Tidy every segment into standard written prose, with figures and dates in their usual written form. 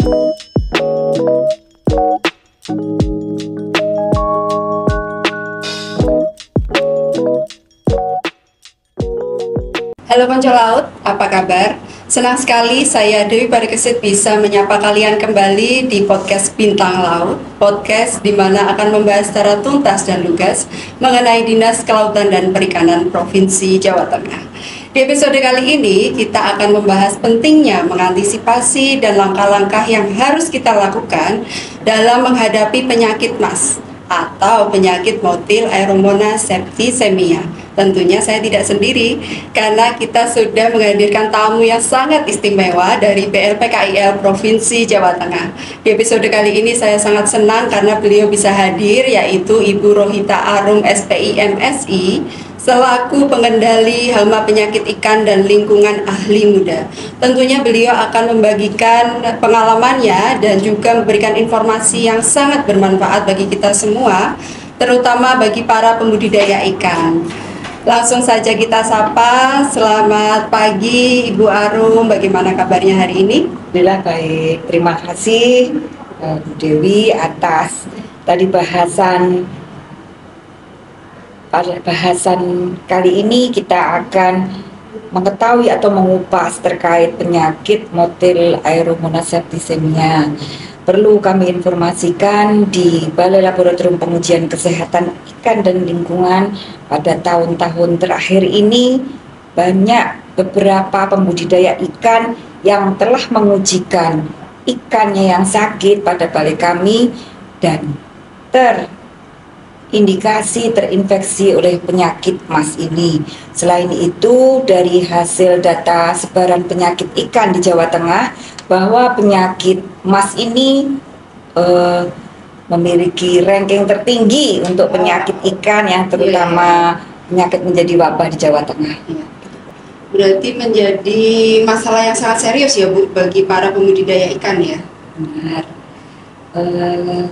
Halo Konco Laut, apa kabar? Senang sekali saya Dewi Parikesit bisa menyapa kalian kembali di podcast Bintang Laut, podcast di mana akan membahas secara tuntas dan lugas mengenai Dinas Kelautan dan Perikanan Provinsi Jawa Tengah. Di episode kali ini kita akan membahas pentingnya mengantisipasi dan langkah-langkah yang harus kita lakukan dalam menghadapi penyakit MAS atau penyakit motil Aeromonas septicemia. Tentunya saya tidak sendiri karena kita sudah menghadirkan tamu yang sangat istimewa dari BLPKIL Provinsi Jawa Tengah. Di episode kali ini saya sangat senang karena beliau bisa hadir, yaitu Ibu Rohita Arum SPI MSI selaku pengendali hama penyakit ikan dan lingkungan ahli muda. Tentunya beliau akan membagikan pengalamannya dan juga memberikan informasi yang sangat bermanfaat bagi kita semua, terutama bagi para pembudidaya ikan. Langsung saja kita sapa. Selamat pagi Ibu Arum, bagaimana kabarnya hari ini? Alhamdulillah baik, terima kasih Bu Dewi atas tadi pada bahasan kali ini kita akan mengetahui atau mengupas terkait penyakit motil Aeromonas septicemia. Perlu kami informasikan di Balai Laboratorium Pengujian Kesehatan Ikan dan Lingkungan pada tahun-tahun terakhir ini banyak beberapa pembudidaya ikan yang telah mengujikan ikannya yang sakit pada balai kami dan terinfeksi oleh penyakit MAS ini. Selain itu, dari hasil data sebaran penyakit ikan di Jawa Tengah, bahwa penyakit MAS ini memiliki ranking tertinggi untuk penyakit ikan yang terutama penyakit menjadi wabah di Jawa Tengah. Berarti menjadi masalah yang sangat serius ya Bu bagi para pembudidaya ikan ya? Benar.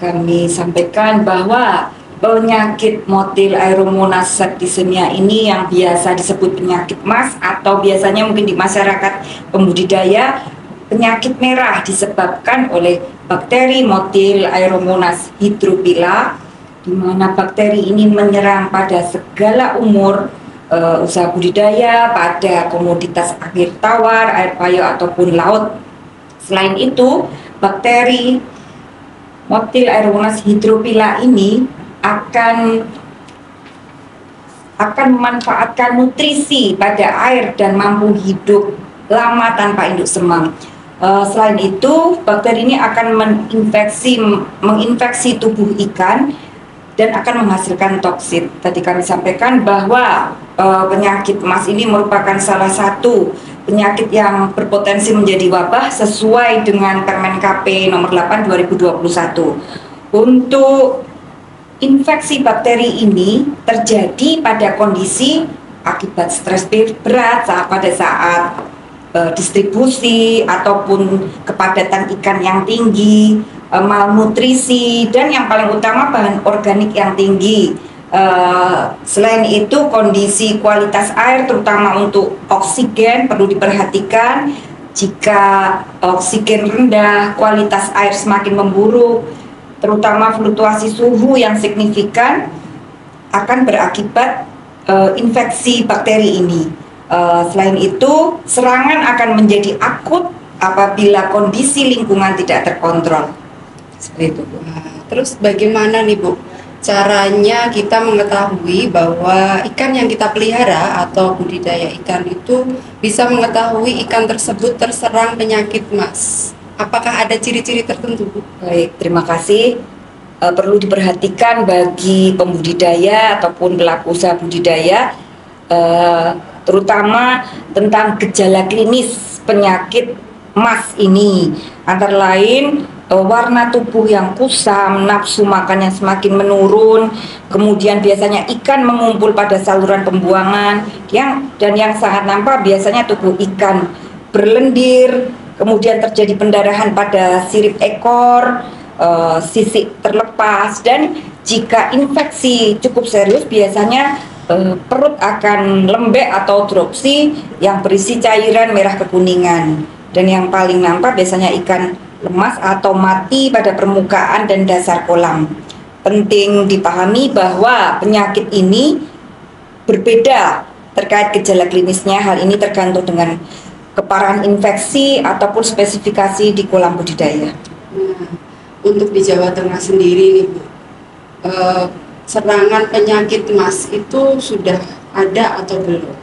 Kami sampaikan bahwa penyakit motil Aeromonas septicemia ini yang biasa disebut penyakit MAS atau biasanya mungkin di masyarakat pembudidaya penyakit merah disebabkan oleh bakteri motil Aeromonas hydrophylla, di mana bakteri ini menyerang pada segala umur usaha budidaya, pada komoditas akhir tawar, air payau ataupun laut. Selain itu, bakteri motil Aeromonas hydrophylla ini akan memanfaatkan nutrisi pada air dan mampu hidup lama tanpa induk semang. Selain itu, bakteri ini akan menginfeksi tubuh ikan dan akan menghasilkan toksin. Tadi kami sampaikan bahwa penyakit MAS ini merupakan salah satu penyakit yang berpotensi menjadi wabah sesuai dengan Permen KP nomor 8 2021. Untuk infeksi bakteri ini terjadi pada kondisi akibat stres berat pada saat distribusi ataupun kepadatan ikan yang tinggi, malnutrisi, dan yang paling utama bahan organik yang tinggi. Selain itu, kondisi kualitas air terutama untuk oksigen perlu diperhatikan. Jika oksigen rendah, kualitas air semakin memburuk, terutama fluktuasi suhu yang signifikan akan berakibat infeksi bakteri ini. Selain itu, serangan akan menjadi akut apabila kondisi lingkungan tidak terkontrol. Seperti itu, Bu. Terus bagaimana nih Bu caranya kita mengetahui bahwa ikan yang kita pelihara atau budidaya ikan itu bisa mengetahui ikan tersebut terserang penyakit MAS? Apakah ada ciri-ciri tertentu, Bu? Baik, terima kasih. Perlu diperhatikan bagi pembudidaya ataupun pelaku usaha budidaya, terutama tentang gejala klinis penyakit MAS ini. Antara lain warna tubuh yang kusam, nafsu makan yang semakin menurun, kemudian biasanya ikan mengumpul pada saluran pembuangan, yang sangat nampak biasanya tubuh ikan berlendir, kemudian terjadi pendarahan pada sirip ekor, sisik terlepas, dan jika infeksi cukup serius biasanya perut akan lembek atau dropsy yang berisi cairan merah kekuningan. Dan yang paling nampak biasanya ikan lemas atau mati pada permukaan dan dasar kolam. Penting dipahami bahwa penyakit ini berbeda terkait gejala klinisnya. Hal ini tergantung dengan keparahan infeksi ataupun spesifikasi di kolam budidaya. Nah, untuk di Jawa Tengah sendiri nih Bu, serangan penyakit mas itu sudah ada atau belum?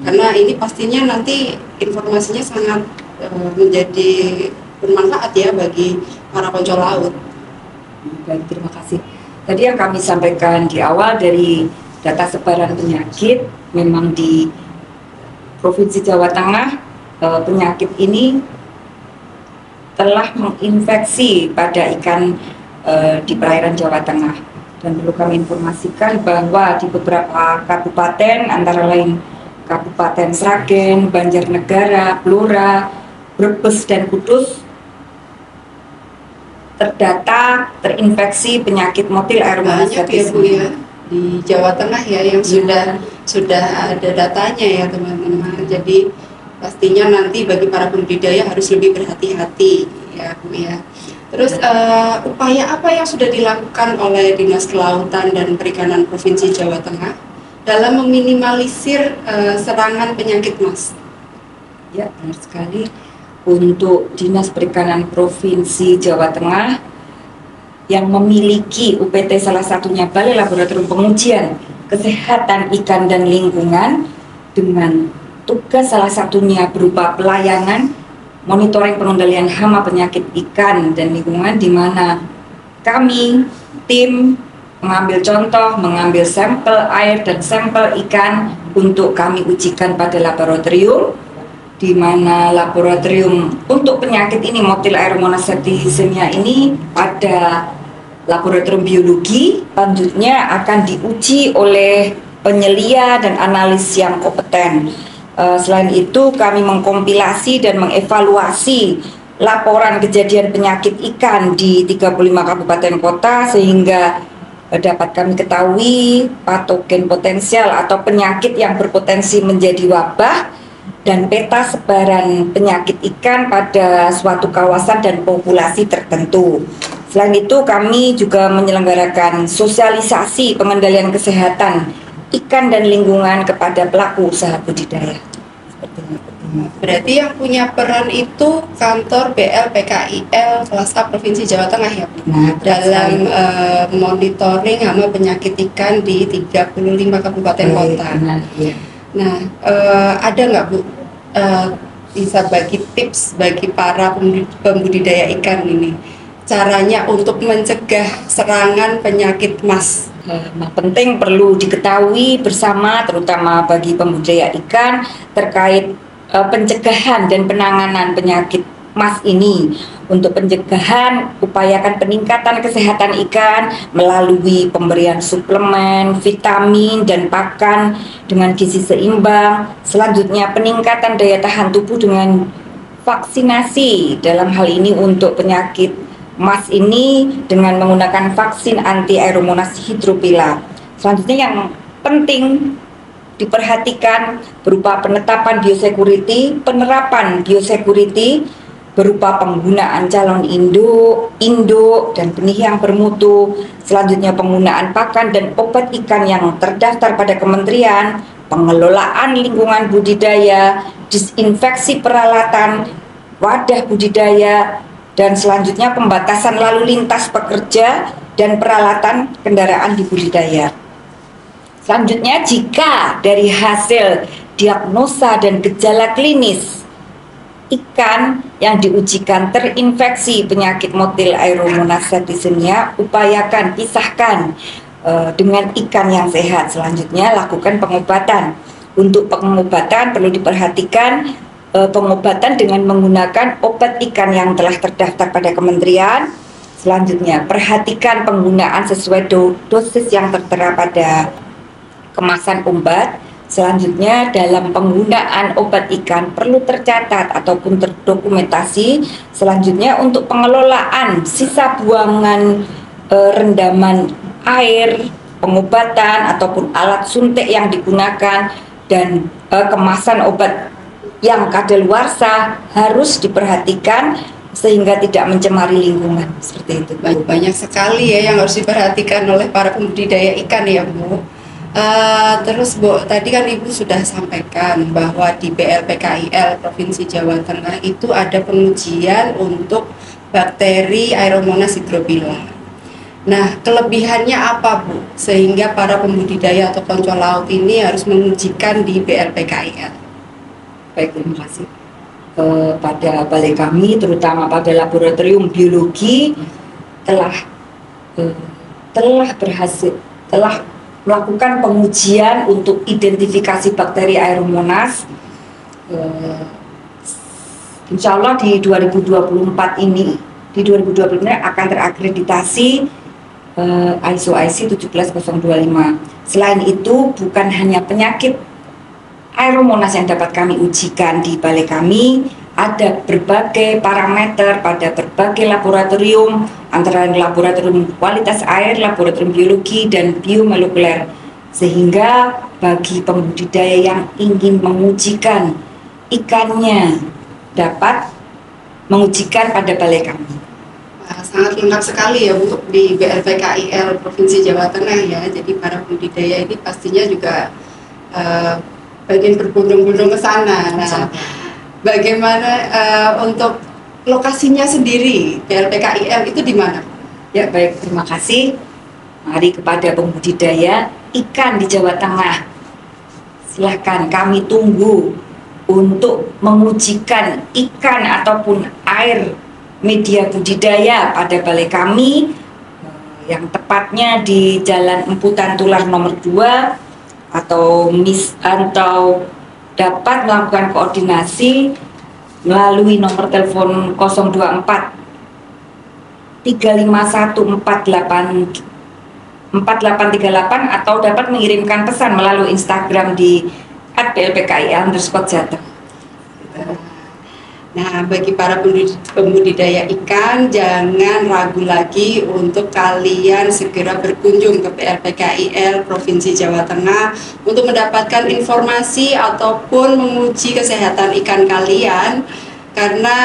Karena ini pastinya nanti informasinya sangat menjadi bermanfaat ya bagi para pencol laut. Baik, terima kasih. Tadi yang kami sampaikan di awal dari data sebaran penyakit, memang di Provinsi Jawa Tengah penyakit ini telah menginfeksi pada ikan di perairan Jawa Tengah. Dan perlu kami informasikan bahwa di beberapa kabupaten, antara lain Kabupaten Sragen, Banjarnegara, Blora, Brebes, dan Kudus, terdata terinfeksi penyakit motil aeromonas Banyak ya Bu ya di Jawa Tengah ya yang sudah ada datanya ya teman-teman. Jadi pastinya nanti bagi para budidaya harus lebih berhati-hati ya Bu ya. Terus upaya apa yang sudah dilakukan oleh Dinas Kelautan dan Perikanan Provinsi Jawa Tengah dalam meminimalisir serangan penyakit mas? Ya, benar sekali. Untuk Dinas Perikanan Provinsi Jawa Tengah yang memiliki UPT salah satunya Balai Laboratorium Pengujian Kesehatan Ikan dan Lingkungan, dengan tugas salah satunya berupa pelayanan, monitoring pengendalian hama penyakit ikan dan lingkungan, di mana kami tim mengambil contoh, mengambil sampel air dan sampel ikan untuk kami ujikan pada laboratorium, di mana laboratorium untuk penyakit ini, motil aeromonas septicemia ini, pada laboratorium biologi. Selanjutnya akan diuji oleh penyelia dan analis yang kompeten. Selain itu kami mengkompilasi dan mengevaluasi laporan kejadian penyakit ikan di 35 kabupaten kota, sehingga dapat kami ketahui patogen potensial atau penyakit yang berpotensi menjadi wabah dan peta sebaran penyakit ikan pada suatu kawasan dan populasi tertentu. Selain itu kami juga menyelenggarakan sosialisasi pengendalian kesehatan ikan dan lingkungan kepada pelaku usaha budidaya. Berarti yang punya peran itu kantor BLPKIL kelas A Provinsi Jawa Tengah ya Bu? Dalam monitoring hama penyakit ikan di 35 kabupaten kota. Nah, ada nggak Bu bisa bagi tips bagi para pembudidaya ikan ini, caranya untuk mencegah serangan penyakit mas? Nah, penting perlu diketahui bersama, terutama bagi pembudidaya ikan, terkait pencegahan dan penanganan penyakit mas ini. Untuk pencegahan, upayakan peningkatan kesehatan ikan melalui pemberian suplemen, vitamin, dan pakan dengan gizi seimbang. Selanjutnya, peningkatan daya tahan tubuh dengan vaksinasi. Dalam hal ini untuk penyakit mas ini dengan menggunakan vaksin anti aeromonas hidropila. Selanjutnya yang penting diperhatikan berupa penetapan biosecurity, penerapan biosecurity berupa penggunaan calon induk dan benih yang bermutu. Selanjutnya penggunaan pakan dan obat ikan yang terdaftar pada kementerian, pengelolaan lingkungan budidaya, disinfeksi peralatan wadah budidaya, dan selanjutnya pembatasan lalu lintas pekerja dan peralatan kendaraan di budidaya. Selanjutnya, jika dari hasil diagnosa dan gejala klinis ikan yang diujikan terinfeksi penyakit motil aeromonas septicemia, upayakan pisahkan dengan ikan yang sehat. Selanjutnya, lakukan pengobatan. Untuk pengobatan perlu diperhatikan pengobatan dengan menggunakan obat ikan yang telah terdaftar pada kementerian. Selanjutnya, perhatikan penggunaan sesuai dosis yang tertera pada kemasan obat. Selanjutnya, dalam penggunaan obat ikan perlu tercatat ataupun terdokumentasi. Selanjutnya, untuk pengelolaan sisa buangan rendaman air, pengobatan ataupun alat suntik yang digunakan, dan kemasan obat yang kadaluarsa harus diperhatikan sehingga tidak mencemari lingkungan seperti itu. Banyak sekali ya yang harus diperhatikan oleh para pembudidaya ikan ya Bu. Terus Bu, tadi kan Ibu sudah sampaikan bahwa di BLPKIL Provinsi Jawa Tengah itu ada pengujian untuk bakteri Aeromonas hydrobila. Nah, kelebihannya apa Bu? Sehingga para pembudidaya atau poncol laut ini harus mengujikan di BLPKIL. Baik, terima kasih. Pada balai kami, terutama pada laboratorium biologi, telah melakukan pengujian untuk identifikasi bakteri Aeromonas. Insya Allah di 2024 ini akan terakreditasi ISO IC 17025. Selain itu, bukan hanya penyakit Aeromonas yang dapat kami ujikan di balai kami, ada berbagai parameter pada berbagai laboratorium, antara laboratorium kualitas air, laboratorium biologi, dan biomolekuler, sehingga bagi pembudidaya yang ingin mengujikan ikannya dapat mengujikan pada balai kami. Sangat lengkap sekali ya Bu di BLPKIL Provinsi Jawa Tengah ya. Jadi para pembudidaya ini pastinya juga bagian berbondong-bondong ke sana. Nah, bagaimana untuk lokasinya sendiri BLPKIL itu di mana? Ya baik, terima kasih. Mari kepada pembudidaya ikan di Jawa Tengah, silahkan kami tunggu untuk mengujikan ikan ataupun air media budidaya pada balai kami, yang tepatnya di Jalan Emputan Tular nomor 2, atau dapat melakukan koordinasi melalui nomor telepon 024 351 4838, atau dapat mengirimkan pesan melalui Instagram di @blpki_jateng. Nah, bagi para pembudidaya ikan, jangan ragu lagi untuk kalian segera berkunjung ke BLPKIL Provinsi Jawa Tengah untuk mendapatkan informasi ataupun menguji kesehatan ikan kalian. Karena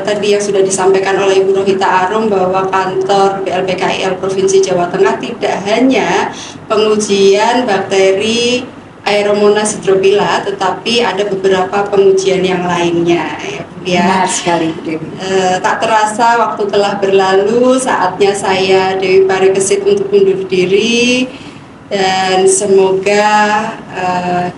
tadi yang sudah disampaikan oleh Ibu Rohita Arum bahwa kantor BLPKIL Provinsi Jawa Tengah tidak hanya pengujian bakteri Aeromonas hydrobila, tetapi ada beberapa pengujian yang lainnya ya Bu ya. Benar sekali, Dewi. Tak terasa waktu telah berlalu, saatnya saya Dewi Parikesit untuk undur diri, dan semoga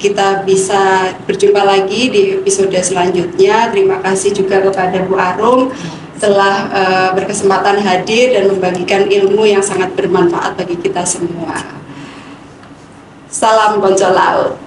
kita bisa berjumpa lagi di episode selanjutnya. Terima kasih juga kepada Bu Arum telah berkesempatan hadir dan membagikan ilmu yang sangat bermanfaat bagi kita semua. Salam poncol laut.